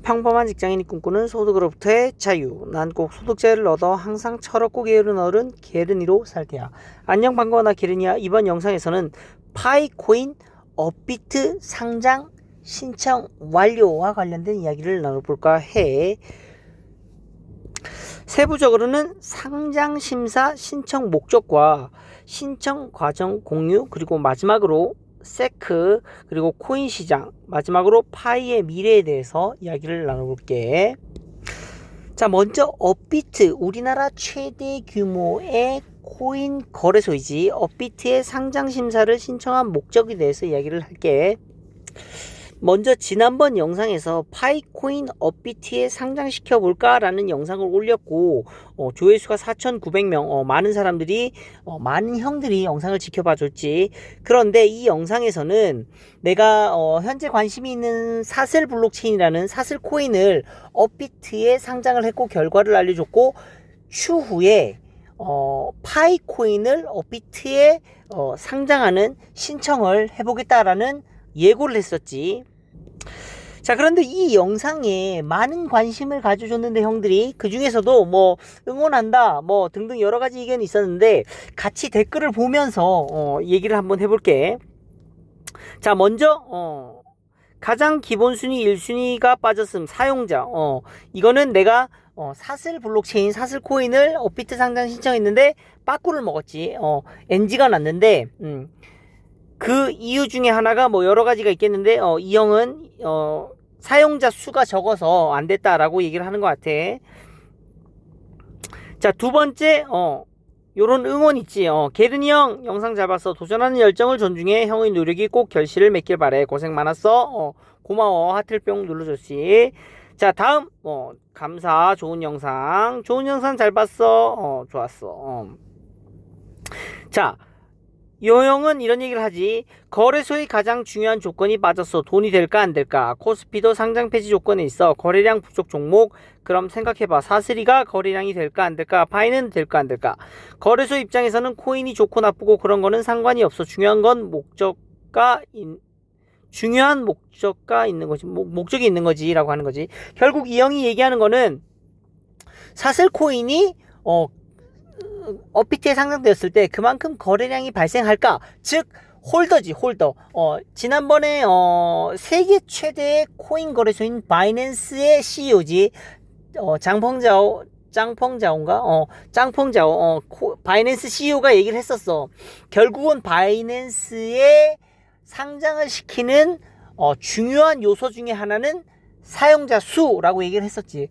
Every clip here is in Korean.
평범한 직장인이 꿈꾸는 소득으로부터의 자유. 난 꼭 소득자유를 얻어 항상 철없고 게으른 어른 게르니로 살 테야. 안녕, 반가워. 나 게르니야. 이번 영상에서는 파이코인 업비트 상장 신청 완료와 관련된 이야기를 나눠볼까 해. 세부적으로는 상장 심사 신청 목적과 신청 과정 공유, 그리고 마지막으로 세크, 그리고 코인 시장, 마지막으로 파이의 미래에 대해서 이야기를 나눠볼게. 자, 먼저 업비트, 우리나라 최대 규모의 코인 거래소이지 업비트의 상장 심사를 신청한 목적에 대해서 이야기를 할게. 먼저 지난번 영상에서 파이코인 업비트에 상장시켜 볼까 라는 영상을 올렸고 조회수가 4,900명, 많은 사람들이 많은 형들이 영상을 지켜봐 줬지. 그런데 이 영상에서는 내가 현재 관심이 있는 사슬 블록체인이라는 사슬 코인을 업비트에 상장을 했고 결과를 알려줬고, 추후에 파이코인을 업비트에 상장하는 신청을 해보겠다라는 예고를 했었지. 자, 그런데 이 영상에 많은 관심을 가져줬는데 형들이 그 중에서도 뭐 응원한다 뭐 등등 여러 가지 의견이 있었는데 같이 댓글을 보면서 얘기를 한번 해볼게. 자, 먼저 가장 기본 순위 1순위가 빠졌음 사용자. 이거는 내가 사슬 블록체인 사슬 코인을 업비트 상장 신청했는데 빠꾸를 먹었지. NG가 났는데 그 이유 중에 하나가 뭐 여러 가지가 있겠는데 이 형은 사용자 수가 적어서 안 됐다라고 얘기를 하는 것 같아. 자, 두 번째 요런 응원 있지. 게르니 형 영상 잘 봤어. 도전하는 열정을 존중해. 형의 노력이 꼭 결실을 맺길 바래. 고생 많았어. 고마워. 하트를 뿅 눌러줬지. 자, 다음 감사. 좋은 영상 잘 봤어. 좋았어. 자, 요 형은 이런 얘기를 하지. 거래소의 가장 중요한 조건이 빠졌어. 돈이 될까 안 될까. 코스피도 상장 폐지 조건에 있어. 거래량 부족 종목. 그럼 생각해봐. 사슬이가 거래량이 될까 안 될까. 파이는 될까 안 될까. 거래소 입장에서는 코인이 좋고 나쁘고 그런 거는 상관이 없어. 중요한 건 목적가 있는 거지. 목적이 있는 거지 라고 하는 거지. 결국 이 형이 얘기하는 거는 사슬 코인이 업비트에 상장되었을 때 그만큼 거래량이 발생할까? 즉 홀더지, 홀더. 지난번에 세계 최대의 코인 거래소인 바이낸스의 CEO지. 짱펑자오인가? 짱펑자오. 바이낸스 CEO가 얘기를 했었어. 결국은 바이낸스에 상장을 시키는 중요한 요소 중에 하나는 사용자 수라고 얘기를 했었지.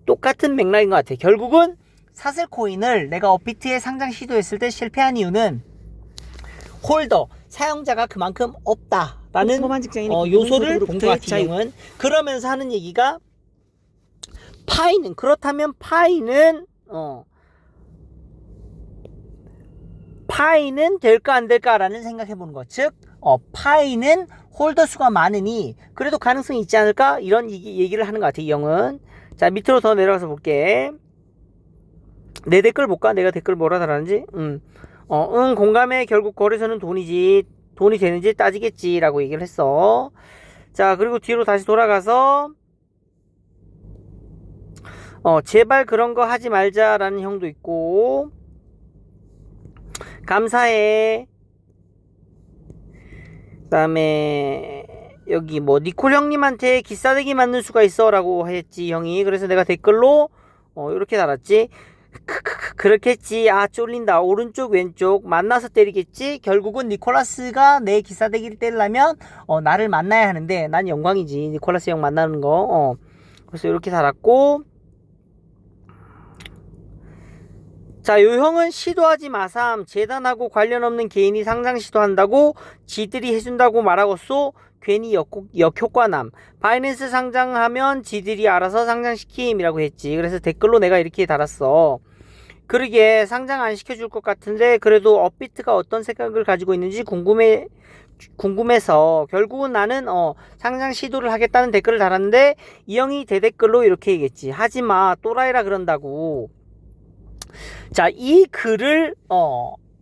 똑같은 맥락인 것 같아. 결국은 사슬 코인을 내가 업비트에 상장 시도했을 때 실패한 이유는 홀더, 사용자가 그만큼 없다라는 요소를 본 것 같아. 형은 그러면서 하는 얘기가 그렇다면 파이는 될까 안 될까라는 생각해 보는 거. 즉 파이는 홀더 수가 많으니 그래도 가능성이 있지 않을까, 이런 얘기를 하는 것 같아. 이 형은. 자, 밑으로 더 내려가서 볼게. 내 댓글 볼까? 내가 댓글 뭐라 달았는지. 공감해. 결국 거래소는 돈이지. 돈이 되는지 따지겠지 라고 얘기를 했어. 자, 그리고 뒤로 다시 돌아가서 제발 그런 거 하지 말자 라는 형도 있고, 감사해. 그 다음에 여기 니콜 형님한테 기싸대기 맞는 수가 있어 라고 했지 형이. 그래서 내가 댓글로 이렇게 달았지. 그렇겠지. 쫄린다. 오른쪽 왼쪽 만나서 때리겠지. 결국은 니콜라스가 내 기싸대기를 때리려면 나를 만나야 하는데 난 영광이지 니콜라스 형 만나는 거. 그래서 이렇게 달았고, 자, 요 형은 시도하지 마삼. 재단하고 관련 없는 개인이 상장 시도한다고 지들이 해준다고 말하고서 괜히 역효과남. 바이낸스 상장하면 지들이 알아서 상장시킴이라고 했지. 그래서 댓글로 내가 이렇게 달았어. 그러게 상장 안 시켜줄 것 같은데 그래도 업비트가 어떤 생각을 가지고 있는지 궁금해서 결국은 나는 상장 시도를 하겠다는 댓글을 달았는데 이 형이 대댓글로 이렇게 얘기했지. 하지마, 또라이라 그런다고. 자, 이 글을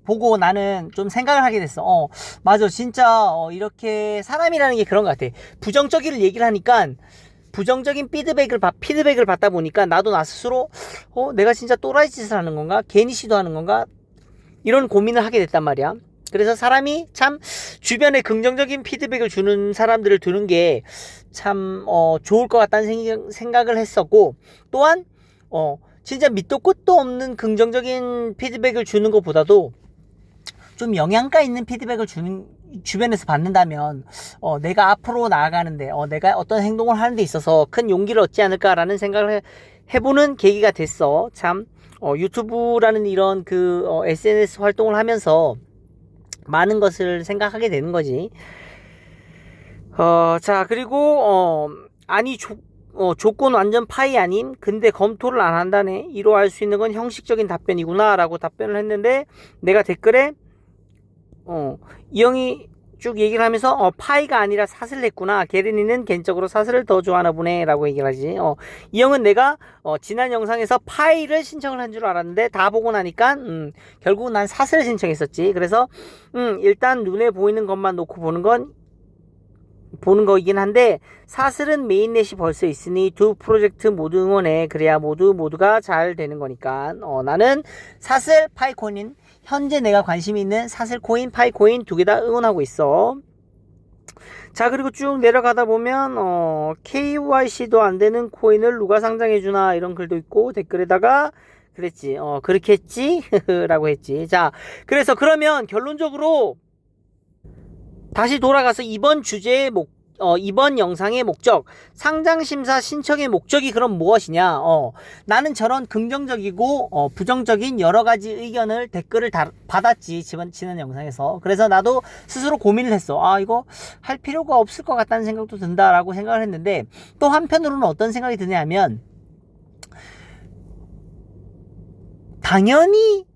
보고 나는 좀 생각을 하게 됐어. 맞아, 진짜 이렇게 사람이라는 게 그런 것 같아. 부정적인 얘기를 하니까 부정적인 피드백을 받다 보니까 나도 나 스스로 내가 진짜 또라이 짓을 하는 건가? 괜히 시도하는 건가? 이런 고민을 하게 됐단 말이야. 그래서 사람이 참 주변에 긍정적인 피드백을 주는 사람들을 두는 게 참 좋을 것 같다는 생각을 했었고, 또한 진짜 밑도 끝도 없는 긍정적인 피드백을 주는 것보다도 좀 영양가 있는 피드백을 주변에서 받는다면 내가 앞으로 나아가는데 내가 어떤 행동을 하는 데 있어서 큰 용기를 얻지 않을까라는 생각을 해보는 계기가 됐어. 참 유튜브라는 이런 SNS 활동을 하면서 많은 것을 생각하게 되는 거지. 자, 그리고 아니 조건 완전 파이 아님? 근데 검토를 안 한다네. 이로 알 수 있는 건 형식적인 답변이구나 라고 답변을 했는데, 내가 댓글에 이 형이 쭉 얘기를 하면서 파이가 아니라 사슬을 했구나. 게르니는 개인적으로 사슬을 더 좋아하나 보네 라고 얘기를 하지. 이 형은 내가 지난 영상에서 파이를 신청을 한 줄 알았는데 다 보고 나니까 결국은 난 사슬을 신청했었지. 그래서 일단 눈에 보이는 것만 놓고 보는 거이긴 한데, 사슬은 메인넷이 벌써 있으니 두 프로젝트 모두 응원해. 그래야 모두가 잘 되는 거니까. 나는 사슬 파이코인, 현재 내가 관심이 있는 사슬 코인 파이코인 두 개 다 응원하고 있어. 자, 그리고 쭉 내려가다 보면 KYC도 안 되는 코인을 누가 상장해 주나 이런 글도 있고, 댓글에다가 그랬지. 그렇게 했지 라고 했지. 자, 그래서 그러면 결론적으로 다시 돌아가서 이번 주제의 이번 영상의 목적, 상장심사 신청의 목적이 그럼 무엇이냐? 나는 저런 긍정적이고 부정적인 여러 가지 의견을 댓글을 다 받았지, 지난 영상에서. 그래서 나도 스스로 고민을 했어. 이거 할 필요가 없을 것 같다는 생각도 든다라고 생각을 했는데, 또 한편으로는 어떤 생각이 드냐면, 당연히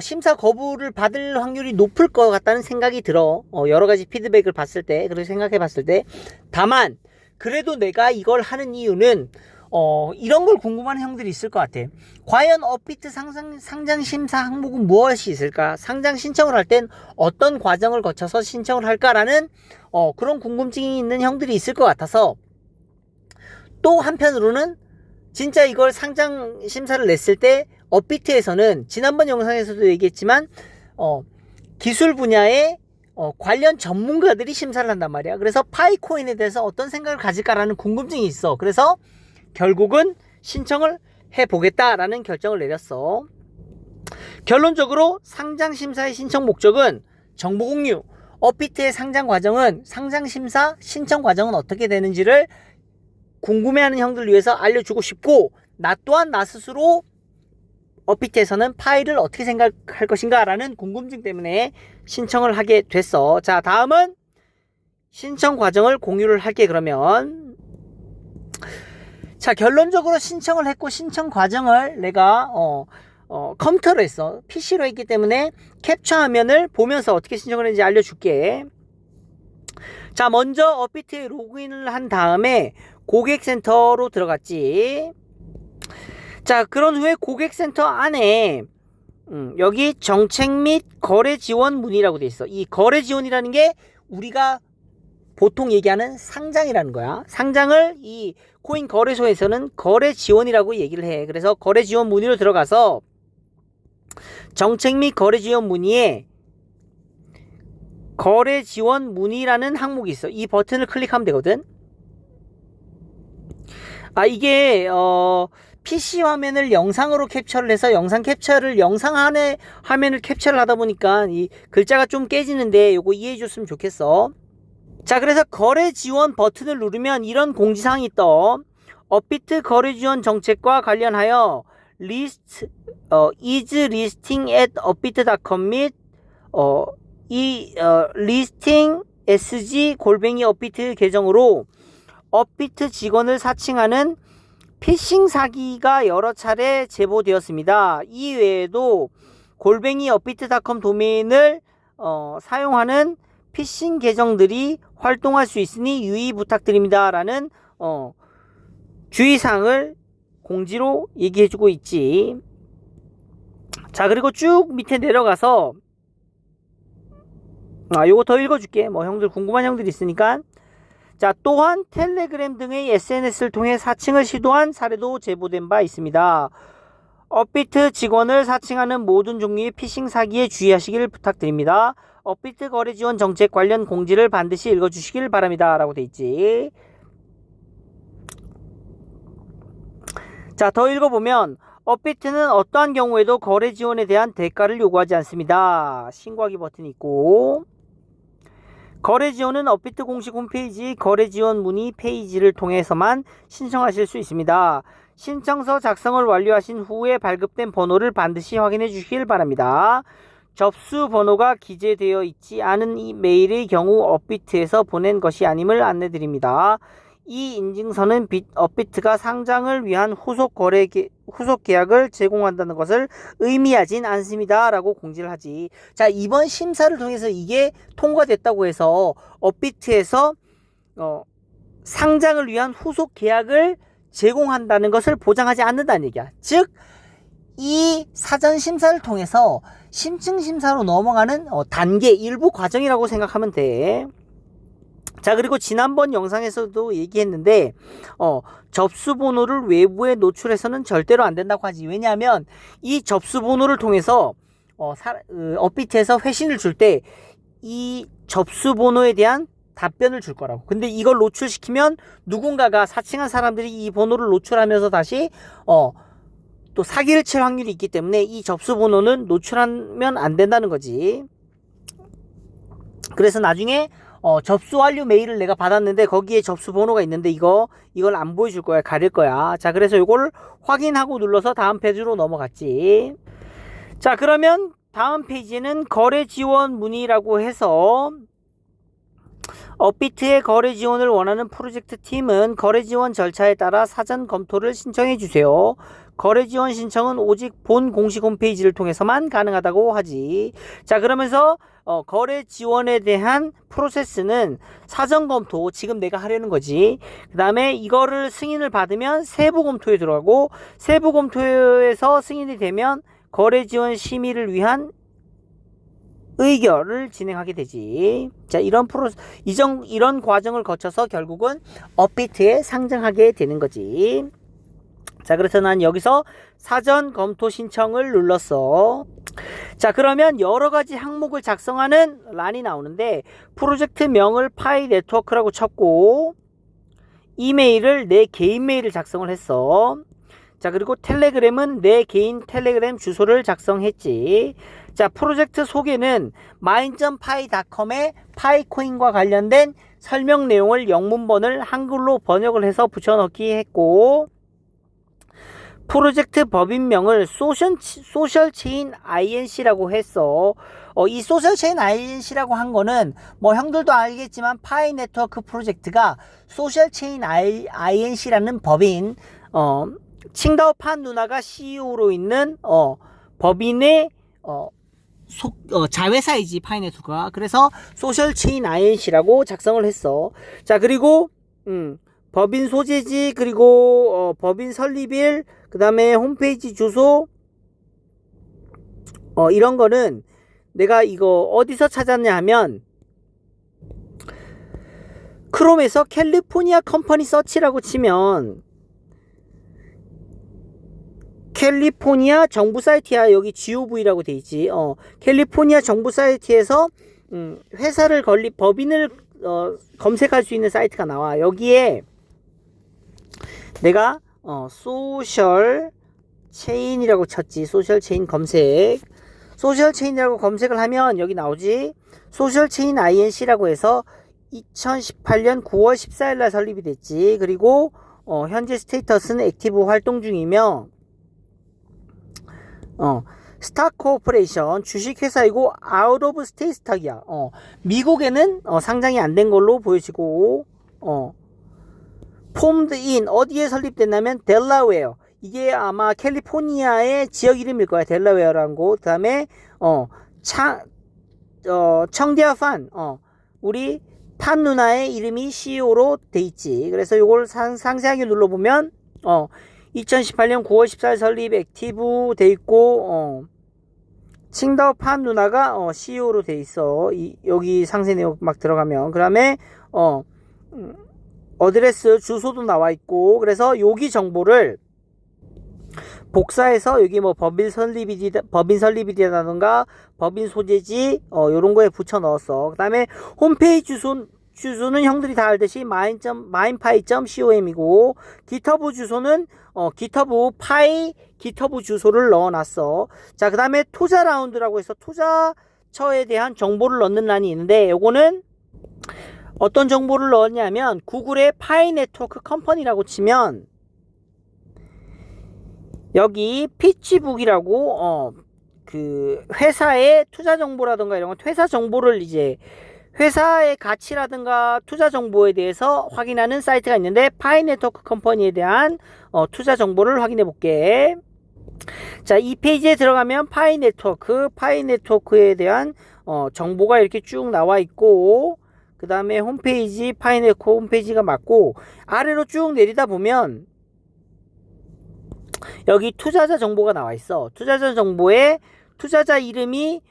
심사 거부를 받을 확률이 높을 것 같다는 생각이 들어. 여러 가지 피드백을 봤을 때, 그렇게 생각해 봤을 때. 다만, 그래도 내가 이걸 하는 이유는, 이런 걸 궁금한 형들이 있을 것 같아. 과연 업비트 상장 심사 항목은 무엇이 있을까? 상장 신청을 할 땐 어떤 과정을 거쳐서 신청을 할까라는, 그런 궁금증이 있는 형들이 있을 것 같아서, 또 한편으로는, 진짜 이걸 상장 심사를 냈을 때 업비트에서는 지난번 영상에서도 얘기했지만 기술 분야의 관련 전문가들이 심사를 한단 말이야. 그래서 파이코인에 대해서 어떤 생각을 가질까라는 궁금증이 있어. 그래서 결국은 신청을 해보겠다라는 결정을 내렸어. 결론적으로 상장 심사의 신청 목적은 정보 공유, 업비트의 상장 심사 신청 과정은 어떻게 되는지를 궁금해하는 형들을 위해서 알려주고 싶고, 나 또한 나 스스로 업비트에서는 파일을 어떻게 생각할 것인가 라는 궁금증 때문에 신청을 하게 됐어. 자, 다음은 신청 과정을 공유를 할게. 그러면 자, 결론적으로 신청을 했고, 신청 과정을 내가 컴퓨터로 했어. PC로 했기 때문에 캡처 화면을 보면서 어떻게 신청을 했는지 알려줄게. 자, 먼저 업비트에 로그인을 한 다음에 고객센터로 들어갔지. 자, 그런 후에 고객센터 안에 여기 정책 및 거래 지원 문의라고 돼 있어. 이 거래 지원이라는 게 우리가 보통 얘기하는 상장이라는 거야. 상장을 이 코인 거래소에서는 거래 지원이라고 얘기를 해. 그래서 거래 지원 문의로 들어가서 정책 및 거래 지원 문의에 거래 지원 문의라는 항목이 있어. 이 버튼을 클릭하면 되거든. 이게 PC 화면을 영상으로 캡처를 해서 영상 안에 화면을 캡처를 하다 보니까 이 글자가 좀 깨지는데 요거 이해해 줬으면 좋겠어. 자, 그래서 거래 지원 버튼을 누르면 이런 공지사항이 떠. 업비트 거래 지원 정책과 관련하여 is listing at upbit.com 및 listing sg@upbit 계정으로 업비트 직원을 사칭하는 피싱 사기가 여러 차례 제보되었습니다. 이 외에도 업비트.com 도메인을 사용하는 피싱 계정들이 활동할 수 있으니 유의 부탁드립니다 라는 주의사항을 공지로 얘기해주고 있지. 자, 그리고 쭉 밑에 내려가서 요거 더 읽어줄게. 형들 궁금한 형들이 있으니까. 자, 또한 텔레그램 등의 SNS를 통해 사칭을 시도한 사례도 제보된 바 있습니다. 업비트 직원을 사칭하는 모든 종류의 피싱 사기에 주의하시길 부탁드립니다. 업비트 거래 지원 정책 관련 공지를 반드시 읽어주시길 바랍니다. 라고 돼 있지. 자, 더 읽어보면 업비트는 어떠한 경우에도 거래 지원에 대한 대가를 요구하지 않습니다. 신고하기 버튼이 있고, 거래 지원은 업비트 공식 홈페이지 거래 지원 문의 페이지를 통해서만 신청하실 수 있습니다. 신청서 작성을 완료하신 후에 발급된 번호를 반드시 확인해 주시길 바랍니다. 접수 번호가 기재되어 있지 않은 이 메일의 경우 업비트에서 보낸 것이 아님을 안내드립니다. 이 인증서는 업비트가 상장을 위한 후속 계약을 제공한다는 것을 의미하진 않습니다. 라고 공지를 하지. 자, 이번 심사를 통해서 이게 통과됐다고 해서 업비트에서 상장을 위한 후속 계약을 제공한다는 것을 보장하지 않는다는 얘기야. 즉, 이 사전 심사를 통해서 심층 심사로 넘어가는 단계 일부 과정이라고 생각하면 돼. 자, 그리고 지난번 영상에서도 얘기했는데 접수 번호를 외부에 노출해서는 절대로 안 된다고 하지. 왜냐하면 이 접수 번호를 통해서 업비트에서 회신을 줄 때 이 접수 번호에 대한 답변을 줄 거라고. 근데 이걸 노출시키면 누군가가 사칭한 사람들이 이 번호를 노출하면서 다시 또 사기를 칠 확률이 있기 때문에 이 접수 번호는 노출하면 안 된다는 거지. 그래서 나중에 접수 완료 메일을 내가 받았는데 거기에 접수 번호가 있는데 이걸 안 보여줄 거야. 가릴 거야. 자, 그래서 이걸 확인하고 눌러서 다음 페이지로 넘어갔지. 자, 그러면 다음 페이지는 거래 지원 문의라고 해서 업비트의 거래 지원을 원하는 프로젝트 팀은 거래 지원 절차에 따라 사전 검토를 신청해 주세요. 거래 지원 신청은 오직 본 공식 홈페이지를 통해서만 가능하다고 하지. 자, 그러면서 거래 지원에 대한 프로세스는 사전 검토, 지금 내가 하려는 거지. 그 다음에 이거를 승인을 받으면 세부 검토에 들어가고, 세부 검토에서 승인이 되면 거래 지원 심의를 위한 의결을 진행하게 되지. 자, 이런 과정을 거쳐서 결국은 업비트에 상장하게 되는 거지. 자, 그래서 난 여기서 사전 검토 신청을 눌렀어. 자, 그러면 여러 가지 항목을 작성하는 란이 나오는데, 프로젝트명을 파이 네트워크라고 쳤고, 이메일을 내 개인 메일을 작성을 했어. 자, 그리고 텔레그램은 내 개인 텔레그램 주소를 작성했지. 자, 프로젝트 소개는 mine.py.com의 파이코인과 관련된 설명 내용을 영문본을 한글로 번역을 해서 붙여넣기 했고, 프로젝트 법인명을 소셜 체인 INC라고 했어. 이 소셜 체인 INC라고 한 거는 뭐 형들도 알겠지만 파이 네트워크 프로젝트가 소셜 체인 INC라는 법인, 칭다오 판 누나가 CEO로 있는 법인의 자회사이지, 파이 네트워크가. 그래서 소셜 체인 INC라고 작성을 했어. 자, 그리고 법인 소재지, 그리고 법인 설립일, 그 다음에 홈페이지 주소, 이런 거는 내가 이거 어디서 찾았냐 하면 크롬에서 캘리포니아 컴퍼니 서치라고 치면 캘리포니아 정부 사이트야. 여기 GOV라고 돼 있지. 캘리포니아 정부 사이트에서 회사를 법인을 검색할 수 있는 사이트가 나와. 여기에 내가 소셜 체인이라고 쳤지. 소셜 체인 검색. 소셜 체인이라고 검색을 하면 여기 나오지. 소셜 체인 INC라고 해서 2018년 9월 14일 날 설립이 됐지. 그리고 현재 스테이터스는 액티브 활동 중이며, 스탁 코퍼레이션 주식회사이고 아웃 오브 스테이트 스탁이야. 미국에는 상장이 안 된 걸로 보여지고, 폼드 인 어디에 설립됐냐면 델라웨어. 이게 아마 캘리포니아의 지역 이름일 거야. 델라웨어라는 곳. 그 다음에 청디아 판, 우리 판 누나의 이름이 CEO로 돼 있지. 그래서 이걸 상세하게 눌러보면 2018년 9월 14일 설립 액티브 돼 있고, 칭다오 판 누나가 CEO로 돼 있어. 여기 상세 내용 막 들어가면. 그 다음에 어드레스 주소도 나와 있고, 그래서 여기 정보를 복사해서 여기 뭐 법인 설립일이라든가 법인 소재지 요런 거에 붙여 넣었어. 그 다음에 홈페이지 주소는 형들이 다 알듯이 mine.com이고, GitHub 주소는 GitHub 파이 GitHub 주소를 넣어놨어. 자, 그 다음에 투자 라운드라고 해서 투자처에 대한 정보를 넣는 란이 있는데, 요거는 어떤 정보를 넣었냐면 구글의 파이 네트워크 컴퍼니라고 치면 여기 피치북이라고 그 회사의 투자 정보라든가 이런 거, 회사 정보를 이제 회사의 가치라든가 투자 정보에 대해서 확인하는 사이트가 있는데, 파이 네트워크 컴퍼니에 대한 투자 정보를 확인해 볼게. 자, 이 페이지에 들어가면 파이 네트워크에 대한 정보가 이렇게 쭉 나와 있고, 그 다음에 홈페이지, 파이 네트워크 홈페이지가 맞고, 아래로 쭉 내리다 보면 여기 투자자 정보가 나와 있어. 투자자 정보에 투자자 이름이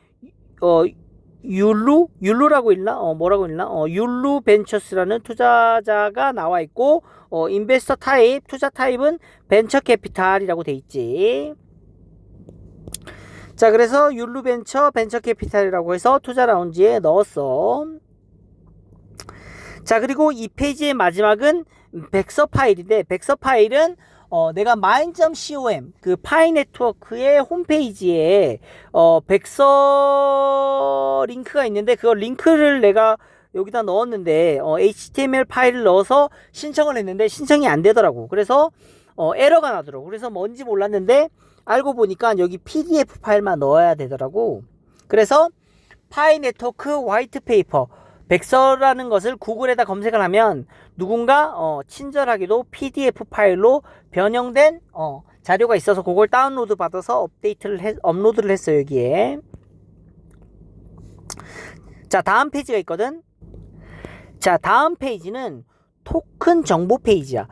율루라고 읽나? 뭐라고 읽나? 율루 벤처스라는 투자자가 나와 있고, 인베스터 타입, 투자 타입은 벤처 캐피탈이라고 돼 있지. 자, 그래서 율루 벤처 캐피탈이라고 해서 투자 라운지에 넣었어. 자, 그리고 이 페이지의 마지막은 백서 파일인데, 백서 파일은 내가 mine.com 그 파이 네트워크의 홈페이지에 백서 링크가 있는데, 그 링크를 내가 여기다 넣었는데 HTML 파일을 넣어서 신청을 했는데 신청이 안 되더라고. 그래서 에러가 나더라고. 그래서 뭔지 몰랐는데 알고 보니까 여기 PDF 파일만 넣어야 되더라고. 그래서 파이 네트워크 화이트 페이퍼 백서라는 것을 구글에다 검색을 하면 누군가 친절하게도 PDF 파일로 변형된 자료가 있어서 그걸 다운로드 받아서 업로드를 했어요, 여기에. 자, 다음 페이지가 있거든. 자, 다음 페이지는 토큰 정보 페이지야.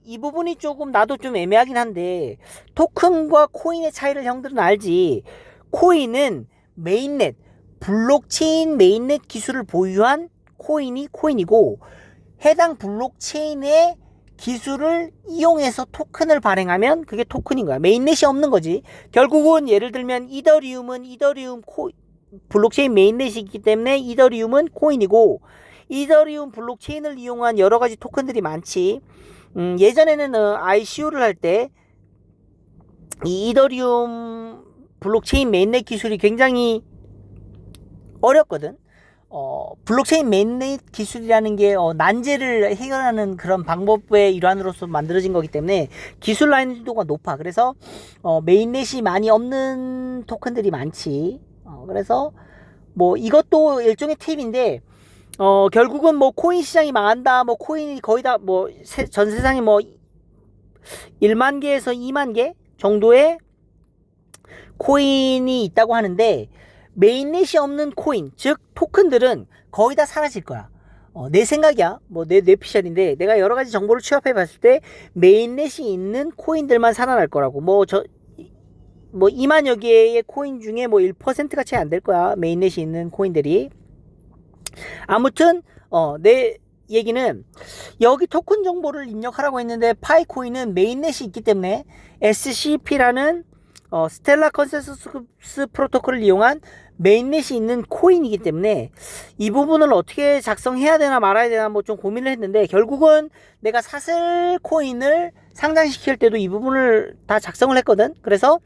이 부분이 조금 나도 좀 애매하긴 한데, 토큰과 코인의 차이를 형들은 알지. 코인은 메인넷, 블록체인 메인넷 기술을 보유한 코인이 코인이고, 해당 블록체인의 기술을 이용해서 토큰을 발행하면 그게 토큰인 거야. 메인넷이 없는 거지. 결국은 예를 들면 이더리움은 블록체인 메인넷이 있기 때문에 이더리움은 코인이고, 이더리움 블록체인을 이용한 여러 가지 토큰들이 많지. 예전에는 ICO를 할 때 이 이더리움 블록체인 메인넷 기술이 굉장히 어렵거든. 블록체인 메인넷 기술이라는 게 난제를 해결하는 그런 방법의 일환으로서 만들어진 거기 때문에 기술 난이도가 높아. 그래서 메인넷이 많이 없는 토큰들이 많지. 그래서 뭐 이것도 일종의 팁인데, 결국은 뭐 코인 시장이 망한다, 뭐 코인이 거의 다 뭐 전 세상에 뭐 1만 개에서 2만 개 정도의 코인이 있다고 하는데, 메인넷이 없는 코인, 즉 토큰들은 거의 다 사라질 거야. 내 생각이야. 뭐 내 뇌피셜인데, 내가 여러 가지 정보를 취합해 봤을 때 메인넷이 있는 코인들만 살아날 거라고. 뭐 2만여 개의 코인 중에 뭐 1%가 채 안 될 거야, 메인넷이 있는 코인들이. 아무튼 내 얘기는 여기 토큰 정보를 입력하라고 했는데, 파이코인은 메인넷이 있기 때문에 SCP라는 스텔라 컨센서스 프로토콜을 이용한 메인넷이 있는 코인이기 때문에 이 부분을 어떻게 작성해야 되나 말아야 되나 뭐 좀 고민을 했는데, 결국은 내가 사슬 코인을 상장시킬 때도 이 부분을 다 작성을 했거든. 그래서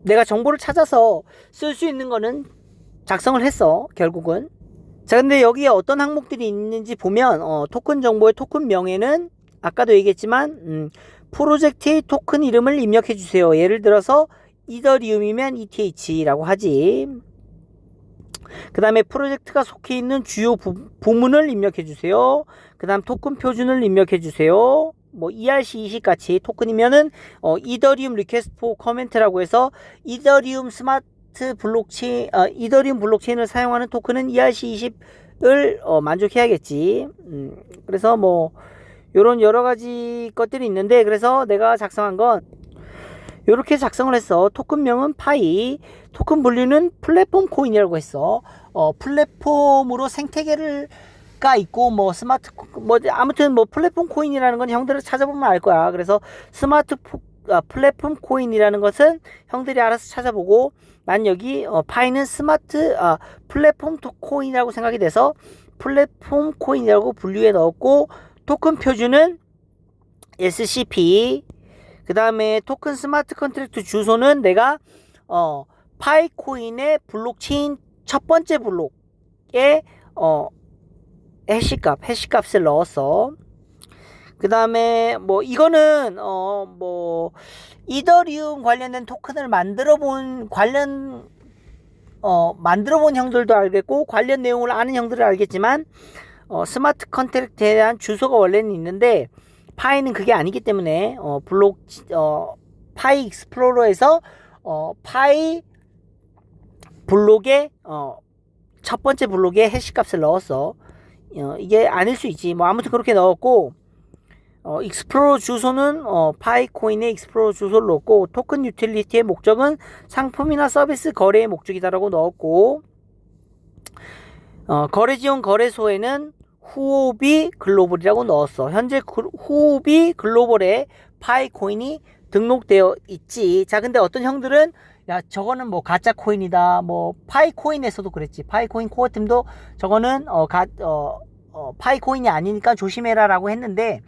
내가 정보를 찾아서 쓸 수 있는 거는 작성을 했어, 결국은. 자, 근데 여기에 어떤 항목들이 있는지 보면 토큰 정보의 토큰 명에는 아까도 얘기했지만 프로젝트의 토큰 이름을 입력해 주세요. 예를 들어서 이더리움이면 ETH라고 하지. 그 다음에 프로젝트가 속해 있는 주요 부문을 입력해 주세요. 그 다음 토큰 표준을 입력해 주세요. 뭐 ERC20 같이 토큰이면은 이더리움 리퀘스트 포 커멘트라고 해서 이더리움 스마트 블록체인, 이더리움 블록체인을 사용하는 토큰은 ERC20을 만족해야겠지. 그래서 뭐 요런 여러 가지 것들이 있는데, 그래서 내가 작성한 건 요렇게 작성을 했어. 토큰명은 파이, 토큰 분류는 플랫폼 코인이라고 했어. 플랫폼으로 생태계를 가 있고 뭐 스마트 뭐 아무튼 뭐 플랫폼 코인이라는 건 형들을 찾아보면 알 거야. 그래서 플랫폼 코인이라는 것은 형들이 알아서 찾아보고, 난 여기 파이는 플랫폼 코인이라고 생각이 돼서 플랫폼 코인이라고 분류해 넣었고, 토큰 표준은 SCP, 그 다음에 토큰 스마트 컨트랙트 주소는 내가 파이코인의 블록체인 첫 번째 블록에 해시값을 넣었어. 그 다음에 뭐 이거는 뭐 이더리움 관련된 토큰을 만들어 본 형들도 알겠고, 관련 내용을 아는 형들은 알겠지만 스마트 컨트랙트에 대한 주소가 원래는 있는데 파이는 그게 아니기 때문에 파이 익스플로러에서 파이 블록에 첫 번째 블록에 해시값을 넣었어. 이게 아닐 수 있지. 뭐 아무튼 그렇게 넣었고, 익스플로러 주소는 파이코인의 익스플로러 주소를 넣었고, 토큰 유틸리티의 목적은 상품이나 서비스 거래의 목적이다라고 넣었고, 거래 지원 거래소에는 후오비 글로벌이라고 넣었어. 현재 후오비 글로벌에 파이코인이 등록되어 있지. 자, 근데 어떤 형들은 야, 저거는 뭐 가짜 코인이다. 뭐 파이코인에서도 그랬지. 파이코인 코어 팀도 저거는 파이코인이 아니니까 조심해라라고 했는데,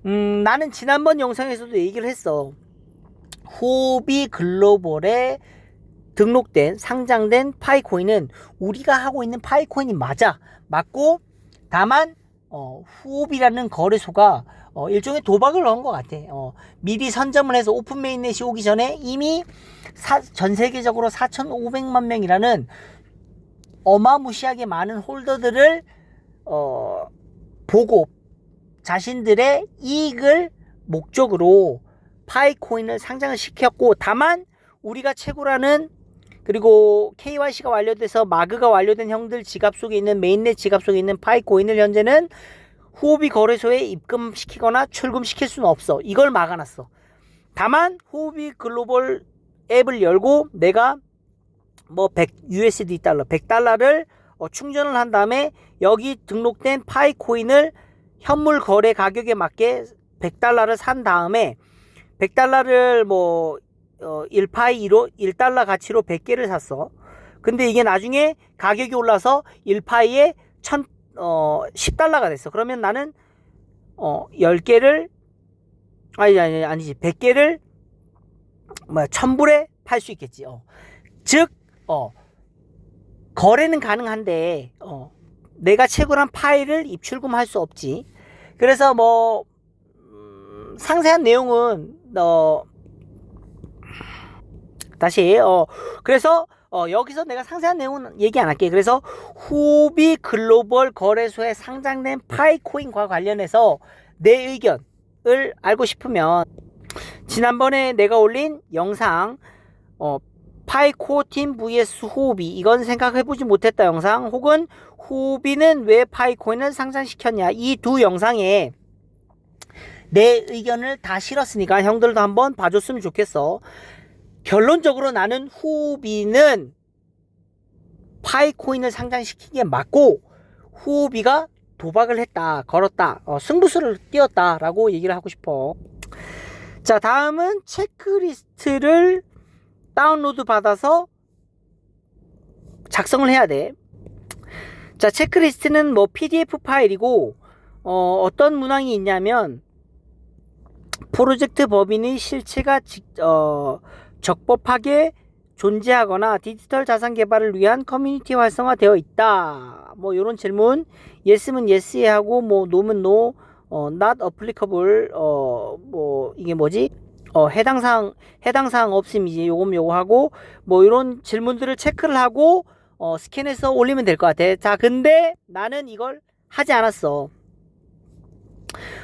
나는 지난번 영상에서도 얘기를 했어. 후오비 글로벌에 등록된 상장된 파이코인은 우리가 하고 있는 파이코인이 맞고, 다만 후오비라는 거래소가 일종의 도박을 한 것 같아. 미리 선점을 해서 오픈 메인넷이 오기 전에 이미 전 세계적으로 4,500만 명이라는 어마무시하게 많은 홀더들을 보고 자신들의 이익을 목적으로 파이코인을 상장을 시켰고, 다만 우리가 최고라는, 그리고 KYC가 완료돼서 마그가 완료된 형들 지갑 속에 있는, 메인넷 지갑 속에 있는 파이코인을 현재는 후오비 거래소에 입금시키거나 출금시킬 수는 없어. 이걸 막아놨어. 다만 후오비 글로벌 앱을 열고 내가 뭐 USD 달러 100달러를 충전을 한 다음에 여기 등록된 파이코인을 현물 거래 가격에 맞게 100달러를 산 다음에 100달러를 뭐 1달러 가치로 100개를 샀어. 근데 이게 나중에 가격이 올라서 1파이에 10달러가 됐어. 그러면 나는 10개를 아니지 100개를 1000불에 팔 수 있겠지. 즉 거래는 가능한데 내가 채굴한 파일을 입출금할 수 없지. 그래서 뭐 상세한 내용은 다시 그래서 여기서 내가 상세한 내용은 얘기 안 할게. 그래서 후오비 글로벌 거래소에 상장된 파이코인과 관련해서 내 의견을 알고 싶으면 지난번에 내가 올린 영상 파이코팀 vs 후오비, 이건 생각해보지 못했다 영상, 혹은 후오비는 왜 파이코인을 상장시켰냐, 이 두 영상에 내 의견을 다 실었으니까 형들도 한번 봐줬으면 좋겠어. 결론적으로 나는 후오비는 파이코인을 상장시킨 게 맞고, 후오비가 도박을 했다, 걸었다, 승부수를 띄웠다 라고 얘기를 하고 싶어. 자, 다음은 체크리스트를 다운로드 받아서 작성을 해야 돼. 자, 체크리스트는 뭐 PDF 파일이고 어떤 문항이 있냐면, 프로젝트 법인의 실체가 적법하게 존재하거나 디지털 자산 개발을 위한 커뮤니티 활성화되어 있다. 뭐 이런 질문, yes면 yes 하고 뭐 no면 no, not applicable, 뭐 이게 뭐지? 해당 사항 없음이지. 요거 하고 뭐 이런 질문들을 체크를 하고 스캔해서 올리면 될 것 같아. 자, 근데 나는 이걸 하지 않았어.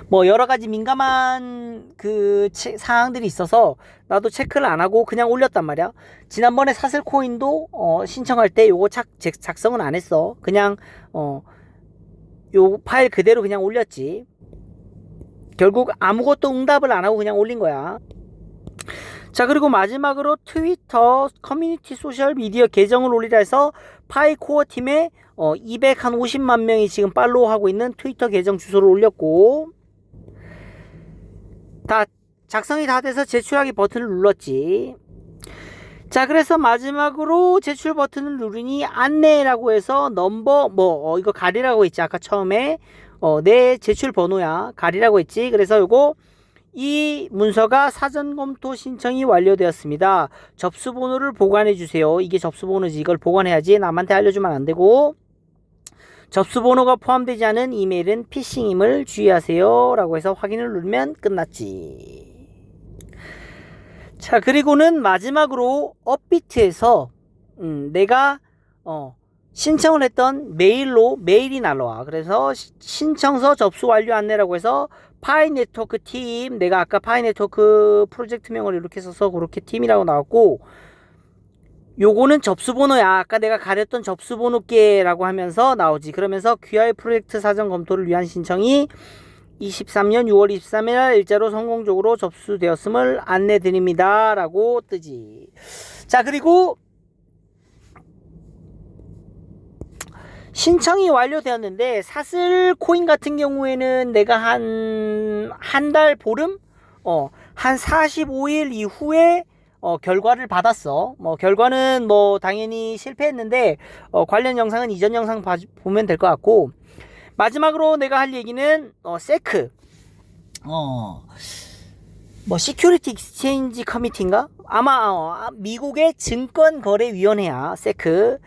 뭐 여러 가지 민감한 그 사항들이 있어서 나도 체크를 안 하고 그냥 올렸단 말이야. 지난번에 사슬 코인도 신청할 때 요거 작성은 안 했어. 그냥 요 파일 그대로 그냥 올렸지. 결국 아무것도 응답을 안 하고 그냥 올린 거야. 자, 그리고 마지막으로 트위터 커뮤니티 소셜 미디어 계정을 올리라 해서 파이 코어 팀에 250만 명이 지금 팔로우하고 있는 트위터 계정 주소를 올렸고, 다 작성이 다 돼서 제출하기 버튼을 눌렀지. 자, 그래서 마지막으로 제출 버튼을 누르니 안내라고 해서 넘버 이거 가리라고 했지. 아까 처음에 내 제출 번호야 가리라고 했지. 그래서 요거 이 문서가 사전 검토 신청이 완료되었습니다. 접수 번호를 보관해 주세요. 이게 접수 번호지. 이걸 보관해야지. 남한테 알려주면 안 되고, 접수 번호가 포함되지 않은 이메일은 피싱임을 주의하세요 라고 해서 확인을 누르면 끝났지. 자, 그리고는 마지막으로 업비트에서 내가 신청을 했던 메일이 날라와. 그래서 신청서 접수 완료 안내라고 해서 파이 네트워크 팀, 내가 아까 파이 네트워크 프로젝트명을 이렇게 써서 그렇게 팀이라고 나왔고, 요거는 접수번호야. 아까 내가 가렸던 접수번호께라고 하면서 나오지. 그러면서 QI 프로젝트 사전 검토를 위한 신청이 23년 6월 23일 일자로 성공적으로 접수되었음을 안내드립니다 라고 뜨지. 자, 그리고 신청이 완료되었는데, 사슬 코인 같은 경우에는 내가 한 달 보름? 한 45일 이후에 결과를 받았어. 결과는 당연히 실패했는데, 관련 영상은 이전 영상 보면 될 것 같고, 마지막으로 내가 할 얘기는 세크 시큐리티 익스체인지 커미티인가? 아마 미국의 증권거래위원회야. 세크.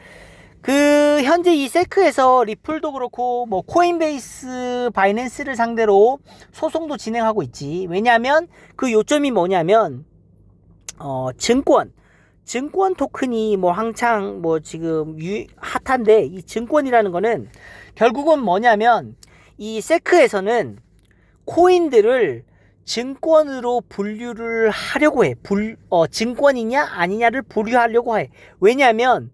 현재 이 세크에서 리플도 그렇고 코인베이스, 바이낸스를 상대로 소송도 진행하고 있지. 왜냐하면 그 요점이 뭐냐면 증권 토큰이 한창 지금 핫한데, 이 증권이라는 거는 결국은 뭐냐면, 이 세크에서는 코인들을 증권으로 분류를 하려고 해. 증권이냐 아니냐를 분류하려고 해. 왜냐하면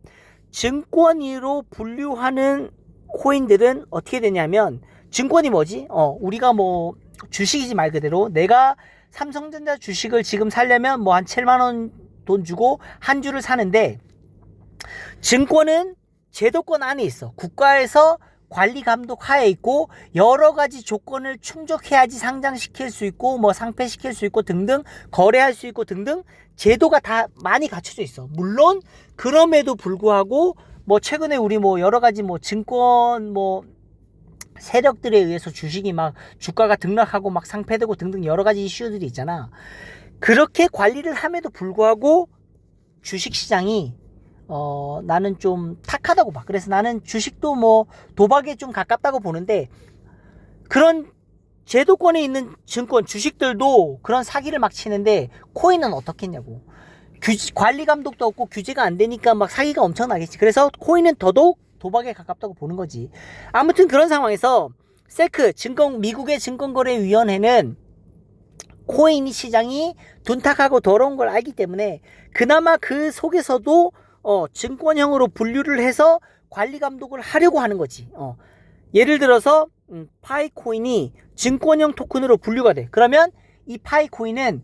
증권으로 분류하는 코인들은 어떻게 되냐면, 증권이 뭐지? 우리가 주식이지 말 그대로. 내가 삼성전자 주식을 지금 살려면 한 7만원 돈 주고 한 주를 사는데, 증권은 제도권 안에 있어. 국가에서 관리 감독 하에 있고, 여러 가지 조건을 충족해야지 상장시킬 수 있고, 상폐시킬 수 있고 등등, 거래할 수 있고 등등, 제도가 다 많이 갖춰져 있어. 물론 그럼에도 불구하고 최근에 우리 여러 가지 증권 세력들에 의해서 주식이 주가가 등락하고 상폐되고 등등 여러 가지 이슈들이 있잖아. 그렇게 관리를 함에도 불구하고 주식시장이 나는 좀 탁하다고 봐. 그래서 나는 주식도 도박에 좀 가깝다고 보는데, 그런 제도권에 있는 증권 주식들도 그런 사기를 치는데, 코인은 어떻겠냐고. 관리 감독도 없고 규제가 안 되니까 사기가 엄청나겠지. 그래서 코인은 더더욱 도박에 가깝다고 보는 거지. 아무튼 그런 상황에서 세크 미국의 증권거래위원회는 코인 시장이 둔탁하고 더러운 걸 알기 때문에 그나마 그 속에서도 증권형으로 분류를 해서 관리 감독을 하려고 하는 거지. 예를 들어서 파이코인이 증권형 토큰으로 분류가 돼. 그러면 이 파이코인은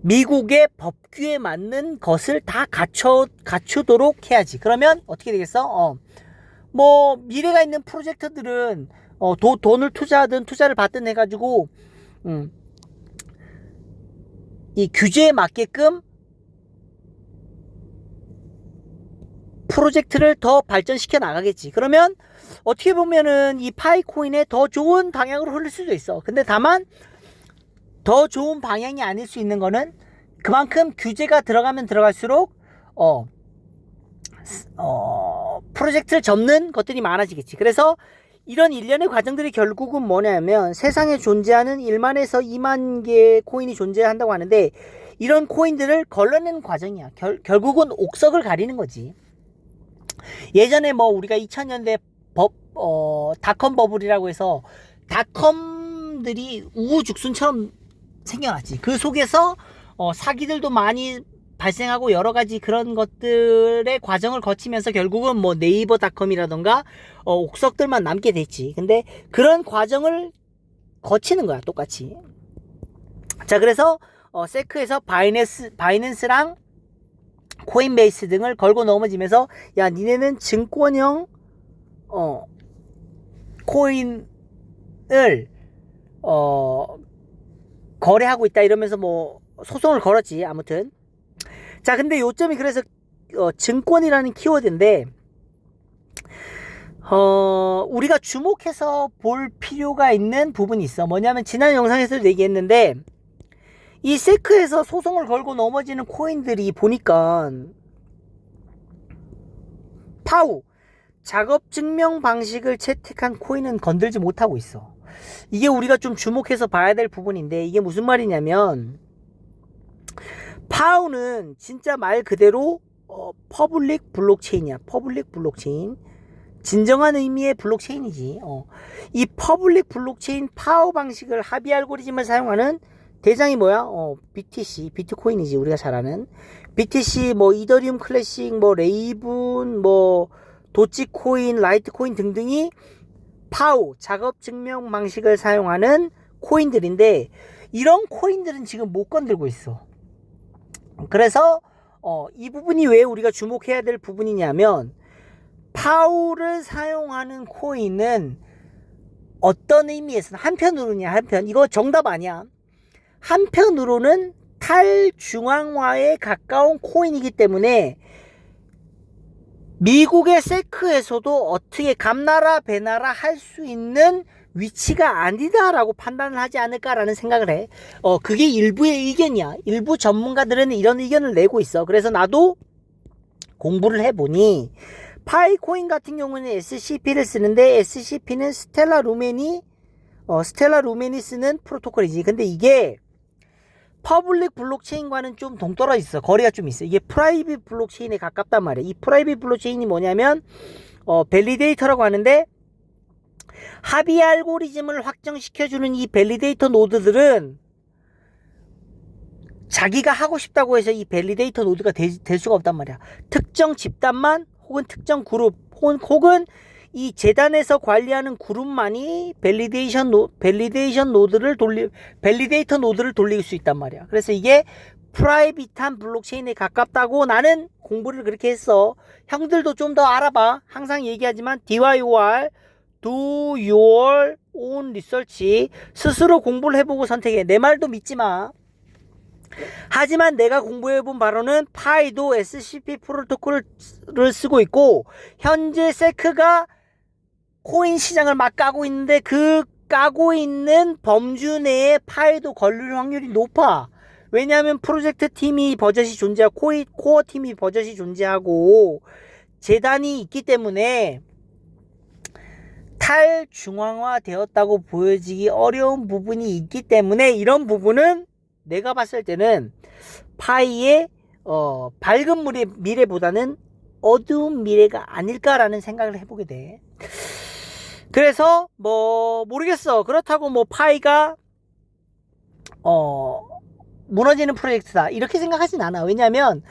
미국의 법규에 맞는 것을 다 갖추도록 해야지. 그러면 어떻게 되겠어? 미래가 있는 프로젝트들은 돈을 투자하든 투자를 받든 해가지고 이 규제에 맞게끔 프로젝트를 더 발전시켜 나가겠지. 그러면 어떻게 보면은 이 파이코인에 더 좋은 방향으로 흐를 수도 있어. 근데 다만 더 좋은 방향이 아닐 수 있는 거는, 그만큼 규제가 들어가면 들어갈수록 프로젝트를 접는 것들이 많아지겠지. 그래서 이런 일련의 과정들이 결국은 뭐냐면, 세상에 존재하는 1만에서 2만 개의 코인이 존재한다고 하는데, 이런 코인들을 걸러내는 과정이야. 결국은 옥석을 가리는 거지. 예전에 우리가 2000년대 닷컴 버블이라고 해서 닷컴들이 우후죽순처럼 생겨났지. 그 속에서 사기들도 많이 발생하고 여러 가지 그런 것들의 과정을 거치면서 결국은 네이버닷컴이라던가 옥석들만 남게 됐지. 근데 그런 과정을 거치는 거야, 똑같이. 자, 그래서 세크에서 바이낸스랑 코인베이스 등을 걸고 넘어지면서 야 니네는 증권형 코인을 거래하고 있다 이러면서 뭐 소송을 걸었지. 아무튼 자 근데 요점이 그래서 증권이라는 키워드인데 우리가 주목해서 볼 필요가 있는 부분이 있어. 뭐냐면 지난 영상에서도 얘기했는데 이 세크에서 소송을 걸고 넘어지는 코인들이 보니까 파우 작업 증명 방식을 채택한 코인은 건들지 못하고 있어. 이게 우리가 좀 주목해서 봐야 될 부분인데 이게 무슨 말이냐면 파우는 진짜 말 그대로 퍼블릭 블록체인이야. 퍼블릭 블록체인. 진정한 의미의 블록체인이지. 이 퍼블릭 블록체인 파우 방식을 합의 알고리즘을 사용하는 대장이 뭐야? BTC, 비트코인이지. 우리가 잘 아는 BTC, 뭐 이더리움 클래식, 뭐 레이븐, 뭐 도치코인, 라이트코인 등등이 파우 작업 증명 방식을 사용하는 코인들인데 이런 코인들은 지금 못 건들고 있어. 그래서 이 부분이 왜 우리가 주목해야 될 부분이냐면 파우를 사용하는 코인은 어떤 의미에서는 한편 이거 정답 아니야. 한편으로는 탈중앙화에 가까운 코인이기 때문에 미국의 세크에서도 어떻게 감나라 배나라 할 수 있는 위치가 아니다라고 판단을 하지 않을까라는 생각을 해. 그게 일부의 의견이야. 일부 전문가들은 이런 의견을 내고 있어. 그래서 나도 공부를 해보니 파이코인 같은 경우는 SCP를 쓰는데 SCP는 스텔라 루멘이 쓰는 프로토콜이지. 근데 이게 퍼블릭 블록체인과는 좀 동떨어져 있어. 거리가 좀 있어. 이게 프라이빗 블록체인에 가깝단 말이야. 이 프라이빗 블록체인이 뭐냐면 밸리데이터라고 하는데 합의 알고리즘을 확정시켜주는 이 밸리데이터 노드들은 자기가 하고 싶다고 해서 이 밸리데이터 노드가 될 수가 없단 말이야. 특정 집단만 혹은 특정 그룹 혹은 이 재단에서 관리하는 그룹만이 밸리데이터 노드를 돌릴 수 있단 말이야. 그래서 이게 프라이빗한 블록체인에 가깝다고 나는 공부를 그렇게 했어. 형들도 좀 더 알아봐. 항상 얘기하지만 DYOR Do your own research. 스스로 공부를 해보고 선택해. 내 말도 믿지 마. 하지만 내가 공부해본 바로는 파이도 SCP 프로토콜을 쓰고 있고 현재 세크가 코인 시장을 막 까고 있는데 그 까고 있는 범주 내에 파이도 걸릴 확률이 높아. 왜냐하면 프로젝트 팀이 버젓이 존재하고 코어 팀이 버젓이 존재하고 재단이 있기 때문에 탈중앙화 되었다고 보여지기 어려운 부분이 있기 때문에 이런 부분은 내가 봤을 때는 파이의 밝은 미래보다는 어두운 미래가 아닐까라는 생각을 해보게 돼. 그래서 뭐 모르겠어. 그렇다고 뭐 파이가 무너지는 프로젝트다 이렇게 생각하진 않아. 왜냐하면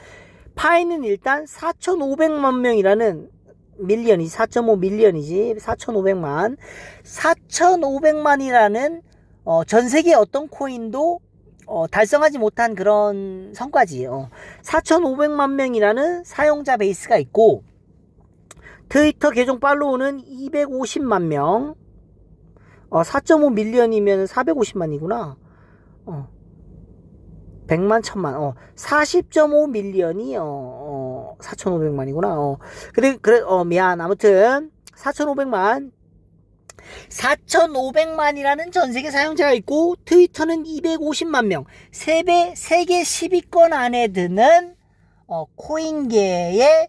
파이는 일단 4,500만 명이라는 밀리언이 4.5 밀리언이지 4,500만 4,500만이라는 전 세계 어떤 코인도 달성하지 못한 그런 성과지. 4,500만 명이라는 사용자 베이스가 있고 트위터 계정 팔로우는 250만 명. 4.5 밀리언이면 450만이구나. 100만 1000만. 40.5 밀리언이 4,500만이구나. 그래 미안. 아무튼 4,500만 4,500만이라는 전세계 사용자가 있고 트위터는 250만 명. 세계 10위권 안에 드는 코인계의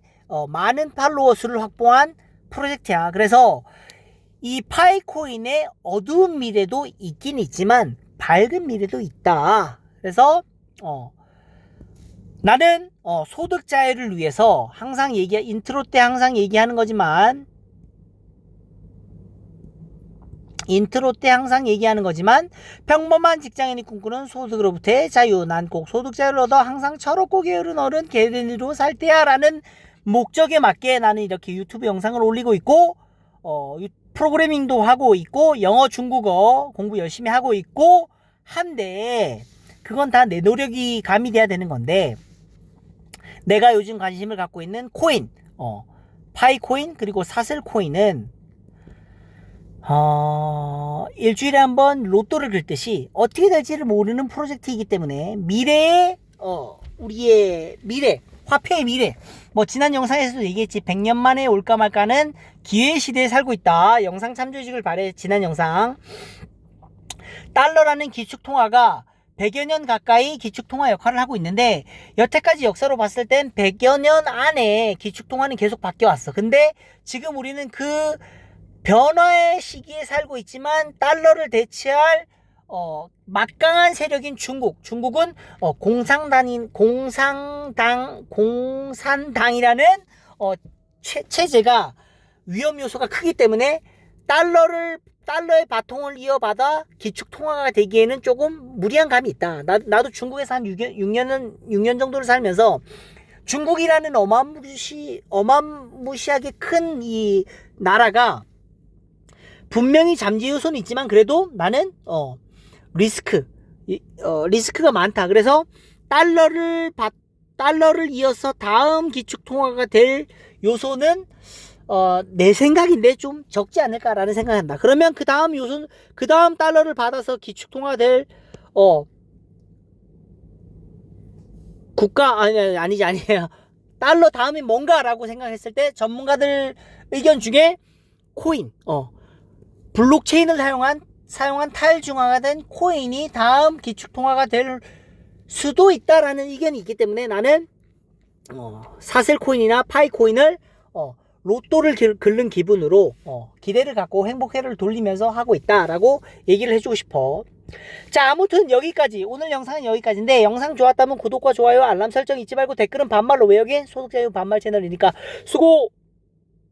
많은 팔로워 수를 확보한 프로젝트야. 그래서 이 파이코인의 어두운 미래도 있긴 있지만 밝은 미래도 있다. 그래서 나는 소득 자유를 위해서 인트로 때 항상 얘기하는 거지만 평범한 직장인이 꿈꾸는 소득으로부터의 자유. 난 꼭 소득 자유를 얻어 항상 철없고 게으른 어른 개든이로 살 때야 라는 목적에 맞게 나는 이렇게 유튜브 영상을 올리고 있고 프로그래밍도 하고 있고 영어 중국어 공부 열심히 하고 있고 한데 그건 다 내 노력이 가미돼야 되는 건데 내가 요즘 관심을 갖고 있는 코인, 파이코인 그리고 사슬코인은 일주일에 한번 로또를 긁듯이 어떻게 될지를 모르는 프로젝트이기 때문에 미래의 우리의 미래, 화폐의 미래, 뭐 지난 영상에서도 얘기했지, 100년 만에 올까 말까는 기회의 시대에 살고 있다. 영상 참조해 주길 바래. 지난 영상 달러라는 기축통화가 100여 년 가까이 기축통화 역할을 하고 있는데, 여태까지 역사로 봤을 땐 100여 년 안에 기축통화는 계속 바뀌어왔어. 근데 지금 우리는 그 변화의 시기에 살고 있지만, 달러를 대체할 막강한 세력인 중국은 공산당이라는 체제가 위험 요소가 크기 때문에 달러의 바통을 이어받아 기축통화가 되기에는 조금 무리한 감이 있다. 나도 중국에서 한 6년 정도를 살면서 중국이라는 어마무시하게 큰 이 나라가 분명히 잠재 요소는 있지만, 그래도 나는 리스크가 많다. 그래서 달러를 이어서 다음 기축통화가 될 요소는 내 생각인데 좀 적지 않을까라는 생각한다. 그러면 그 다음 달러를 받아서 기축통화가 될 국가 아니에요. 달러 다음이 뭔가라고 생각했을 때 전문가들 의견 중에 코인, 블록체인을 사용한 탈중앙화된 코인이 다음 기축통화가 될 수도 있다라는 의견이 있기 때문에, 나는 사슬코인이나 파이코인을 로또를 긁는 기분으로 기대를 갖고 행복회를 돌리면서 하고 있다라고 얘기를 해주고 싶어. 자, 아무튼 여기까지, 오늘 영상은 여기까지인데, 영상 좋았다면 구독과 좋아요, 알람 설정 잊지 말고, 댓글은 반말로 외우기, 소독자용 반말 채널이니까 수고!